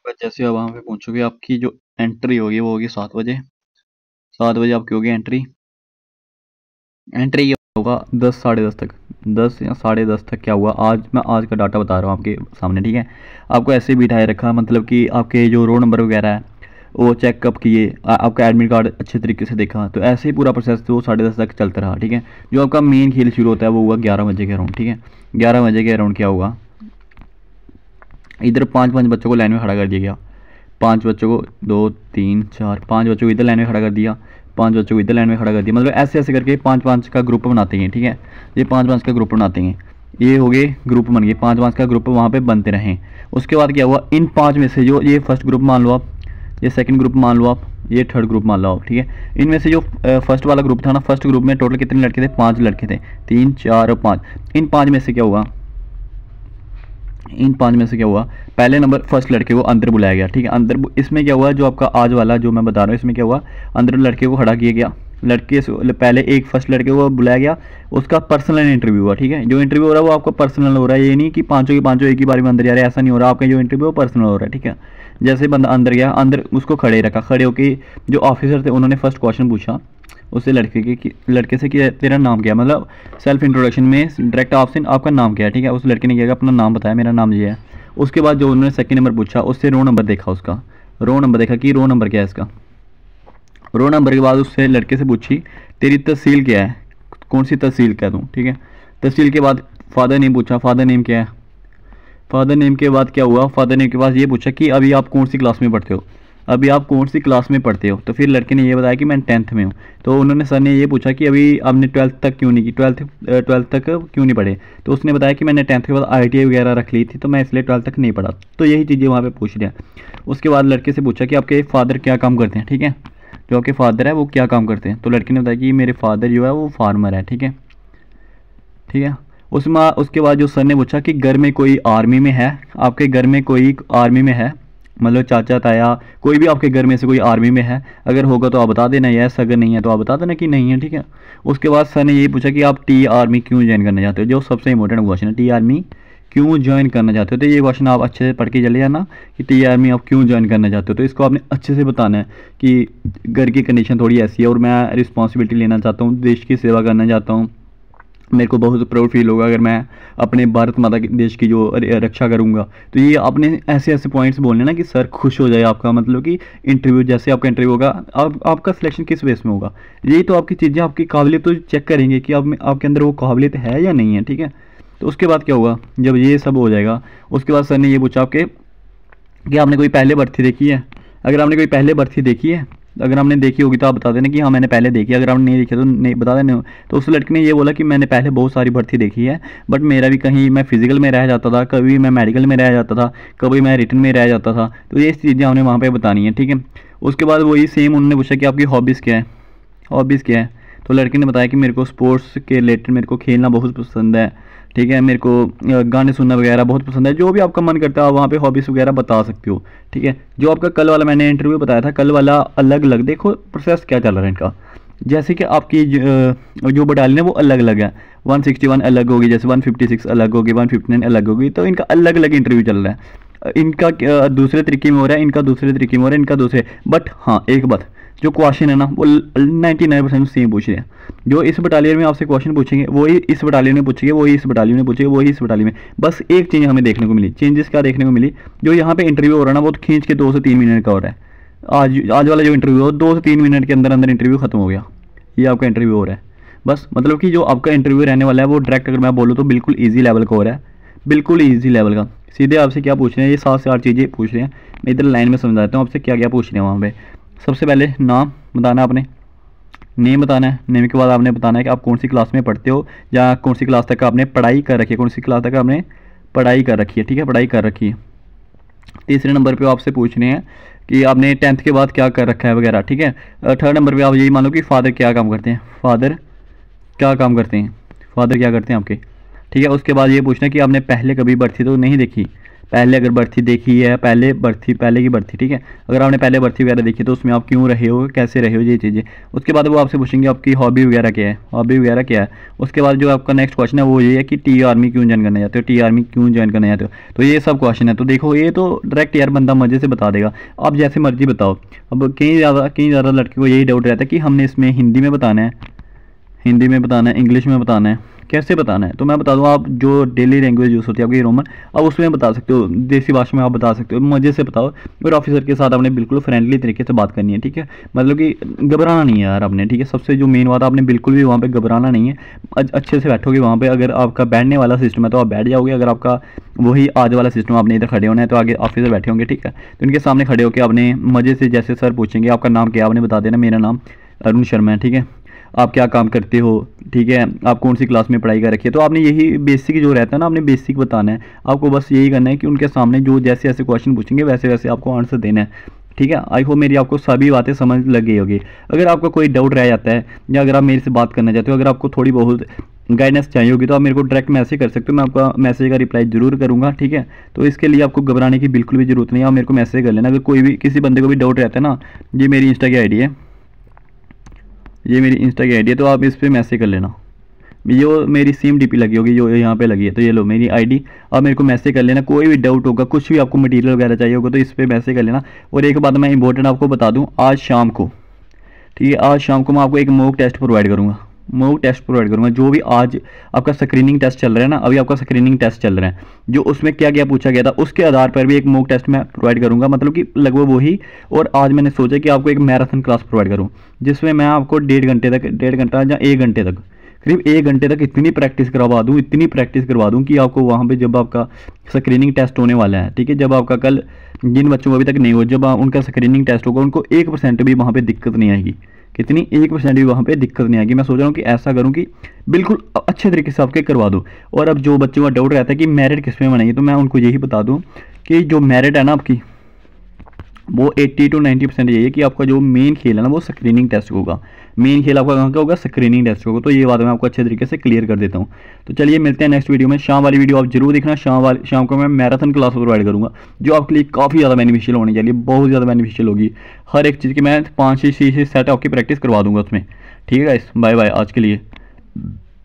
बाद जैसे आप वहाँ पे पहुँचोगे, आपकी जो एंट्री होगी वो होगी 7 बजे। 7 बजे आपकी होगी एंट्री। एंट्री ये होगा 10 साढ़े 10 तक। 10 या साढ़े 10 तक क्या हुआ, आज मैं आज का डाटा बता रहा हूँ आपके सामने, ठीक है। आपको ऐसे बिठाए रखा, मतलब कि आपके जो रोल नंबर वगैरह है वो चेकअप किए, आपका एडमिट कार्ड अच्छे तरीके से देखा, तो ऐसे ही पूरा प्रोसेस तो 10:30 तक चलता रहा, ठीक है। जो आपका मेन खेल शुरू होता है वो हुआ 11 बजे के अराउंड, ठीक है। 11 बजे के अराउंड क्या हुआ, इधर 5 5 बच्चों को लाइन में खड़ा कर दिया गया। 5 बच्चों को, 2 3 4, 5 बच्चों को इधर लाइन में खड़ा कर दिया, 5 बच्चों को इधर लाइन में खड़ा कर दिया, मतलब ऐसे ऐसे करके 5 5 का ग्रुप बनाते हैं, ठीक है। ये 5 5 का ग्रुप बनाते हैं, ये हो गए ग्रुप बन गए, 5 5 का ग्रुप वहाँ पे बनते रहें। उसके बाद क्या हुआ, इन 5 में से जो ये फर्स्ट ग्रुप मान लो आप, ये सेकंड ग्रुप मान लो आप, ये थर्ड ग्रुप मान लो आप, ठीक है। इनमें से जो फर्स्ट वाला ग्रुप था ना, फर्स्ट ग्रुप में टोटल कितने लड़के थे, 5 लड़के थे, 3 4 और 5। इन 5 में से क्या हुआ, इन 5 में से क्या हुआ, पहले नंबर फर्स्ट लड़के को अंदर बुलाया गया, ठीक है। अंदर इसमें क्या हुआ, जो आपका आज वाला जो मैं बता रहा हूँ इसमें क्या हुआ, अंदर लड़के को खड़ा किया गया, लड़के से पहले एक फर्स्ट लड़के को बुलाया गया, उसका पर्सनल इंटरव्यू हुआ, ठीक है। जो इंटरव्यू हो रहा है वो आपका पर्सनल हो रहा है, ये नहीं कि पाँचों के पाँचों एक ही बार में अंदर जा रहे हैं, ऐसा नहीं हो रहा। आपका जो इंटरव्यू है वो पर्सनल हो रहा है, ठीक है। जैसे बंदा अंदर गया, अंदर उसको खड़े रखा, खड़े होकर जो ऑफिसर थे उन्होंने फर्स्ट क्वेश्चन पूछा उससे लड़के से कि तेरा नाम क्या है, मतलब सेल्फ इंट्रोडक्शन में डायरेक्ट ऑप्शन आपका नाम क्या है, ठीक है। उस लड़के ने क्या अपना नाम बताया, मेरा नाम ये है। उसके बाद जो उन्होंने सेकंड नंबर पूछा उससे रोल नंबर देखा, उसका रोल नंबर देखा कि रोल नंबर क्या है इसका। रोल नंबर के बाद उससे लड़के से पूछी तेरी तहसील क्या है, कौन सी तहसील का तू, ठीक है। तहसील के बाद फादर नेम पूछा, फादर नेम क्या है। फादर नेम के बाद क्या हुआ, फादर नेम के बाद ये पूछा कि अभी आप कौन सी क्लास में पढ़ते हो, अभी आप कौन सी क्लास में पढ़ते हो। तो फिर लड़के ने ये बताया कि मैं 10th में हूँ। तो उन्होंने सर ने ये पूछा कि अभी आपने 12th तक क्यों नहीं की, 12th तक क्यों नहीं पढ़े। तो उसने बताया कि मैंने 10th के बाद ITI वगैरह रख ली थी, तो मैं इसलिए 12th तक नहीं पढ़ा। तो यही चीज़ें वहाँ पे पूछ लिया। उसके बाद लड़के से पूछा कि आपके फादर क्या काम करते हैं, ठीक है। जो आपके फादर है वो क्या काम करते हैं। तो लड़के ने बताया कि मेरे फादर जो है वो फार्मर है, ठीक है, ठीक है। उसमें उसके बाद जो सर ने पूछा कि घर में कोई आर्मी में है, आपके घर में कोई आर्मी में है, मतलब चाचा ताया कोई भी आपके घर में से कोई आर्मी में है, अगर होगा तो आप बता देना यस, अगर नहीं है तो आप बता देना कि नहीं है, ठीक है। उसके बाद सर ने ये पूछा कि आप टी आर्मी क्यों ज्वाइन करना चाहते हो, जो सबसे इंपॉर्टेंट क्वेश्चन है, टी आर्मी क्यों ज्वाइन करना चाहते हो। तो ये क्वेश्चन आप अच्छे से पढ़ के चले जाना कि टी आर्मी आप क्यों ज्वाइन करना चाहते हो। तो इसको आपने अच्छे से बताना है कि घर की कंडीशन थोड़ी ऐसी है और मैं रिस्पॉन्सिबिलिटी लेना चाहता हूँ, देश की सेवा करना चाहता हूँ, मेरे को बहुत प्राउड फील होगा अगर मैं अपने भारत माता के देश की जो रक्षा करूंगा। तो ये आपने ऐसे ऐसे पॉइंट्स बोलने ना कि सर खुश हो जाए आपका, मतलब कि इंटरव्यू जैसे आपका इंटरव्यू होगा, आपका सिलेक्शन किस बेस में होगा। यही तो आपकी चीज़ें, आपकी काबिलियत तो चेक करेंगे कि आपके अंदर वो काबिलियत है या नहीं है, ठीक है। तो उसके बाद क्या हुआ, जब ये सब हो जाएगा उसके बाद सर ने ये पूछा आपके कि आपने कोई पहले भर्ती देखी है। अगर आपने कोई पहले भर्ती देखी है, अगर आपने देखी होगी तो आप बता देना कि हाँ मैंने पहले देखी है, अगर आपने नहीं देखी तो नहीं बता देना। तो उस लड़के ने ये बोला कि मैंने पहले बहुत सारी भर्ती देखी है, बट मेरा भी कहीं मैं फिजिकल में रह जाता था, कभी मैं मेडिकल में रह जाता था, कभी मैं रिटर्न में रह जाता था। तो ये चीज़ें हमने वहाँ पर बतानी है, ठीक है। उसके बाद वही सेम उन्होंने पूछा कि आपकी हॉबीज़ क्या है, हॉबीज़ क्या है। तो लड़के ने बताया कि मेरे को स्पोर्ट्स के रिलेटेड मेरे को खेलना बहुत पसंद है, ठीक है, मेरे को गाने सुनना वगैरह बहुत पसंद है। जो भी आपका मन करता है आप वहाँ पे हॉबीज़ वगैरह बता सकते हो, ठीक है। जो आपका कल वाला मैंने इंटरव्यू बताया था, कल वाला अलग अलग, देखो प्रोसेस क्या चल रहा है इनका। जैसे कि आपकी जो बटालियन है वो अलग अलग है, 161 अलग होगी, जैसे 156 अलग होगी, 159 अलग होगी, तो इनका अलग अलग इंटरव्यू चल रहा है। इनका दूसरे तरीके में हो रहा है, इनका दूसरे तरीके में हो रहा है, इनका दूसरे। बट हाँ एक बात, जो क्वेश्चन है ना वो 99% सेम पूछ रहे हैं। जो इस बटालियन में आपसे क्वेश्चन पूछेंगे वही इस बटालियन में पूछेंगे, वही इस बटालियन में पूछेंगे, वही इस बटालियन में। बस एक चीज़ हमें देखने को मिली, चेंजेस क्या देखने को मिली, जो यहाँ पे इंटरव्यू हो रहा है ना वो तो खींच के 2 से 3 मिनट का हो रहा है। आज वाला जो इंटरव्यू हो 2 से 3 मिनट के अंदर अंदर इंटरव्यू खत्म हो गया, ये आपका इंटरव्यू हो रहा है। बस मतलब कि जो आपका इंटरव्यू रहने वाला है वो डायरेक्ट अगर मैं बोलूँ तो बिल्कुल ईजी लेवल का हो रहा है, बिल्कुल ईजी लेवल का। सीधे आपसे क्या पूछ रहे हैं, ये 7 से 8 चीज़ें पूछ रहे हैं। मैं इधर लाइन में समझाता हूँ आपसे क्या क्या पूछ रहे हैं वहाँ पे। सबसे पहले नाम बताना, आपने नेम बताना है। नेम के बाद आपने बताना है कि आप कौन सी क्लास में पढ़ते हो या कौन सी क्लास तक आपने पढ़ाई कर रखी है, कौन सी क्लास तक आपने पढ़ाई कर रखी है, ठीक है, पढ़ाई कर रखी है। तीसरे नंबर पे आपसे पूछ रहे हैं कि आपने 10th के बाद क्या कर रखा है वगैरह, ठीक है। थर्ड नंबर पे आप यही मान लो कि फादर क्या काम करते हैं, फादर क्या काम करते हैं, फादर क्या करते हैं आपके, ठीक है। उसके बाद ये पूछना कि आपने पहले कभी भर्ती तो नहीं देखी, पहले अगर भर्ती देखी है, पहले की भर्ती, ठीक है, अगर आपने पहले भर्ती वगैरह देखी तो उसमें आप क्यों रहे हो, कैसे रहे हो, ये चीज़ें। उसके बाद वो आपसे पूछेंगे आपकी हॉबी वगैरह क्या है, हॉबी वगैरह क्या है। उसके बाद जो आपका नेक्स्ट क्वेश्चन है वो ये है कि टी आर्मी क्यों ज्वाइन करना चाहते हो, टी आर्मी क्यों ज्वाइन करना चाहते हो। तो ये सब क्वेश्चन है। तो देखो ये तो डायरेक्ट यार बंदा मज़े से बता देगा, आप जैसे मर्जी बताओ। अब कहीं ज़्यादा लड़के को यही डाउट रहता है कि हमने इसमें हिंदी में बताना है, हिंदी में बताना है, इंग्लिश में बताना है, कैसे बताना है। तो मैं बता दूं, आप जो डेली लैंग्वेज यूज़ होती है आपकी रोमन, आप उसमें बता सकते हो, देसी भाषा में आप बता सकते हो, मज़े से बताओ। और ऑफिसर के साथ आपने बिल्कुल फ्रेंडली तरीके से बात करनी है, ठीक है, मतलब कि घबराना नहीं है यार आपने, ठीक है। सबसे जो मेन बात, आपने बिल्कुल भी वहाँ पे घबराना नहीं है, अच्छे से बैठोगे वहाँ पे। अगर आपका बैठने वाला सिस्टम है तो आप बैठ जाओगे, अगर आपका वही आज वाला सिस्टम, आपने इधर खड़े होना है तो आगे ऑफिसर बैठे होंगे, ठीक है। तो इनके सामने खड़े होकर आपने मज़े से, जैसे सर पूछेंगे आपका नाम क्या है, आपने बता देना मेरा नाम अरुण शर्मा है, ठीक है, आप क्या काम करते हो, ठीक है, आप कौन सी क्लास में पढ़ाई कर रखी है। तो आपने यही बेसिक जो रहता है ना, आपने बेसिक बताना है। आपको बस यही करना है कि उनके सामने जो जैसे जैसे क्वेश्चन पूछेंगे वैसे वैसे आपको आंसर देना है, ठीक है। आई होप मेरी आपको सभी बातें समझ लग गई होगी। अगर आपका कोई डाउट रह जाता है या अगर आप मेरे से बात करना चाहते हो, अगर आपको थोड़ी बहुत गाइडेंस चाहिए होगी तो आप मेरे को डायरेक्ट मैसेज कर सकते हो, मैं आपका मैसेज का रिप्लाई जरूर करूँगा, ठीक है। तो इसके लिए आपको घबराने की बिल्कुल भी ज़रूरत नहीं है, आप मेरे को मैसेज कर लेना। अगर कोई भी किसी बंदे को भी डाउट रहता है ना, ये मेरी इंस्टा की आईडी है, ये मेरी इंस्टा की आईडी है, तो आप इस पर मैसेज कर लेना। ये मेरी सेम डीपी लगी होगी जो यहाँ पे लगी है, तो ये लो मेरी आईडी, आप मेरे को मैसेज कर लेना। कोई भी डाउट होगा, कुछ भी आपको मटेरियल वगैरह चाहिए होगा तो इस पर मैसेज कर लेना। और एक बात मैं इंपॉर्टेंट आपको बता दूँ, आज शाम को, ठीक है, आज शाम को मैं आपको एक मॉक टेस्ट प्रोवाइड करूँगा, मॉक टेस्ट प्रोवाइड करूँगा। जो भी आज आपका स्क्रीनिंग टेस्ट चल रहा है ना, अभी आपका स्क्रीनिंग टेस्ट चल रहा है, जो उसमें क्या क्या पूछा गया था उसके आधार पर भी एक मॉक टेस्ट मैं प्रोवाइड करूँगा, मतलब कि लगभग वही। और आज मैंने सोचा कि आपको एक मैराथन क्लास प्रोवाइड करूँ, जिसमें मैं आपको 1.5 घंटा या 1 घंटे तक, करीब 1 घंटे तक इतनी प्रैक्टिस करवा दूँ, इतनी प्रैक्टिस करवा दूँ कि आपको वहाँ पे जब आपका स्क्रीनिंग टेस्ट होने वाला है, ठीक है, जब आपका कल, जिन बच्चों को अभी तक नहीं हो, जब उनका स्क्रीनिंग टेस्ट होगा, उनको 1% भी वहाँ पे दिक्कत नहीं आएगी। कितनी, 1% भी वहाँ पे दिक्कत नहीं आएगी। मैं सोच रहा हूँ कि ऐसा करूँ कि बिल्कुल अच्छे तरीके से आपके करवा दूँ। और अब जो बच्चों का डाउट रहता है कि मेरिट किस में बनेगी, तो मैं उनको यही बता दूँ कि जो मेरिट है ना आपकी, वो 80 to 90% यही है कि आपका जो मेन खेल है ना वो स्क्रीनिंग टेस्ट होगा। मेन खेल आपका कहाँ का होगा, स्क्रीनिंग टेस्ट होगा। तो ये बात मैं आपको अच्छे तरीके से क्लियर कर देता हूँ। तो चलिए मिलते हैं नेक्स्ट वीडियो में। शाम वाली वीडियो आप जरूर देखना, शाम को मैं मैराथन क्लास प्रोवाइड करूँगा, जो आपके लिए काफ़ी ज़्यादा बेनिफिशियल होने के लिए, बहुत ज़्यादा बेनिफिशियल होगी। हर एक चीज़ की मैं 5-6 सेट आपकी प्रैक्टिस करवा दूँगा उसमें, ठीक है गाइस। बाय बाय आज के लिए।